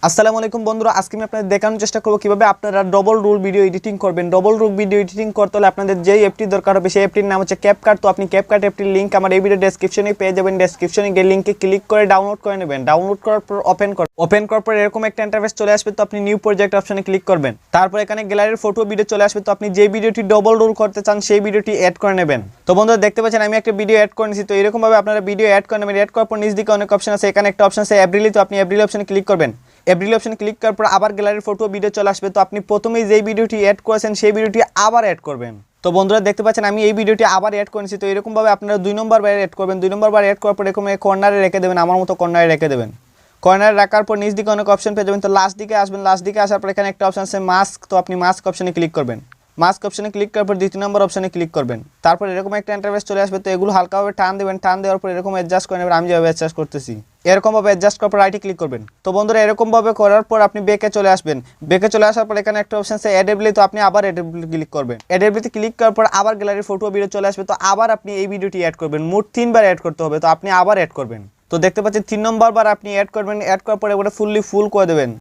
আসসালামু আলাইকুম বন্ধুরা, আজকে আমি আপনাদের দেখানোর চেষ্টা করব কিভাবে আপনারা ডবল রোল ভিডিও এডিটিং করবেন। ডবল রোল ভিডিও এডিটিং করতে হলে আপনাদের যেই অ্যাপটি দরকার হবে সেই অ্যাপটির নাম হচ্ছে CapCut। তো আপনি CapCut অ্যাপটির লিংক আমার এই ভিডিও ডেসক্রিপশনে পেয়ে যাবেন। ডেসক্রিপশনে গিয়ে লিংকে ক্লিক করে ডাউনলোড করে নেবেন। ডাউনলোড করার পর ওপেন করার পর এরকম একটা ইন্টারফেস চলে আসবে। তো আপনি নিউ প্রজেক্ট অপশনে ক্লিক করবেন। তারপর এখানে গ্যালারির ফটো ভিডিও চলে আসবে। তো আপনি যে ভিডিওটি ডবল রোল করতে চান সেই ভিডিওটি অ্যাড করে নেবেন। তো বন্ধুরা দেখতে পাচ্ছেন আমি একটা ভিডিও অ্যাড করে নিয়েছি। তো এরকম ভাবে আপনারা ভিডিও অ্যাড করে নেবেন। অ্যাড করার পর নিচ দিকে অনেক অপশন আছে। এখানে একটা অপশন আছে এভরিলি। তো আপনি এভরিলি অপশনে ক্লিক করবেন। এভরিলি অপশনে ক্লিক করার পর আবার গ্যালারির ফটো ভিডিও চলে আসবে। তো আপনি প্রথমেই যেই ভিডিওটি অ্যাড করেছেন সেই ভিডিওটি আবার অ্যাড করবেন। তো বন্ধুরা দেখতে পাচ্ছেন আমি এই ভিডিওটি আবার অ্যাড করেছি। তো এরকম ভাবে আপনারা 2 নম্বর বার অ্যাড করবেন। 2 নম্বর বার অ্যাড করার পর এরকম কর্নারে রেখে দেবেন। আমার মতো কর্নারে রেখে দেবেন। কর্নারে রাখার পর নিচ দিকে অনেক অপশন পেয়ে যাবেন। তো লাস্ট দিকে আসবেন। লাস্ট দিকে আসার পর এখানে একটা অপশন আছে মাস্ক। তো আপনি মাস্ক অপশনে ক্লিক করবেন। মাস্ক অপশনে ক্লিক করার পর 2 নম্বর অপশনে ক্লিক করবেন। তারপর এরকম একটা ইন্টারফেস চলে আসবে। তো এগুলো হালকাভাবে টান দেবেন। টান দেওয়ার পর এরকম অ্যাডজাস্ট করে নেবেন। আমি যেভাবে অ্যাডজাস্ট করতেছি এরকম ভাবে অ্যাডজাস্ট করার পর রাইটে ক্লিক করবেন। তো বন্ধুরা এরকম ভাবে করার পর আপনি ব্যাকে চলে আসবেন। ব্যাকে চলে আসার পর এখানে একটা অপশন আছে অ্যাডেবলি। তো আপনি আবার অ্যাডেবলি ক্লিক করবেন। অ্যাডেবলিতে ক্লিক করার পর আবার গ্যালারির ফটো ভিডিও চলে আসবে। তো আবার আপনি এই ভিডিওটি অ্যাড করবেন। মোট 3 বার অ্যাড করতে হবে। তো আপনি আবার অ্যাড করবেন। তো দেখতে পাচ্ছেন 3 নম্বর বার আপনি অ্যাড করবেন। অ্যাড করার পর এবারে ফুল করে দেবেন।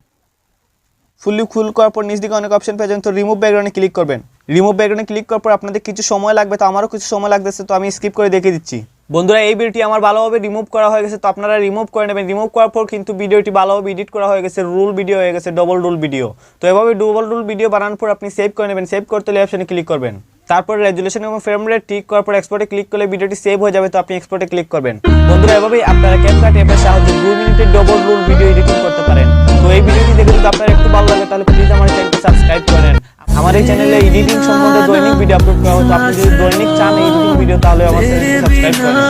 ফুল করার পর নিচ দিকে অনেক অপশন পেয়ে যাবেন। তো রিমুভ ব্যাকগ্রাউন্ডে ক্লিক করবেন। রিমুভ ব্যাকগ্রাউন্ডে ক্লিক করার পর আপনাদের কিছু সময় লাগবে। তো আমারও কিছু সময় লাগতেছে। তো আমি স্কিপ করে দেখিয়ে দিচ্ছি। বন্ধুরা এই ভিডিওটি আমার ভালোভাবে রিমুভ করা হয়ে গেছে। তো আপনারা রিমুভ করে নেবেন। রিমুভ করার পর কিন্তু ভিডিওটি ভালোভাবে এডিট করা হয়ে গেছে। রুল ভিডিও হয়ে গেছে, ডবল রুল ভিডিও। তো এভাবে ডবল রুল ভিডিও বানানোর পর আপনি সেভ করে নেবেন। সেভ করতে হলে অপশনে ক্লিক করবেন। তারপর রেজুলেশন এবং ফ্রেম রেট ঠিক করার পর এক্সপোর্টে ক্লিক করলে ভিডিওটি সেভ হয়ে যাবে। তো আপনি এক্সপোর্টে ক্লিক করবেন। বন্ধুরা এভাবেই আপনারা CapCut অ্যাপের সাহায্যে 2 মিনিটের ডবল রুল ভিডিও এডিটিং করতে পারেন। তো এই ভিডিওটি দেখে যদি আপনার একটু ভালো লাগে তাহলে প্লিজ আমার চ্যানেলটি সাবস্ক্রাইব করেন। আমার এই চ্যানেলে এডিটিং সম্বন্ধে দৈনিক ভিডিও আপলোড করা হয়। তো আপনি যদি দৈনিক চান এডিটিং ভিডিও তাহলে আমার চ্যানেলটি সাবস্ক্রাইব করেন।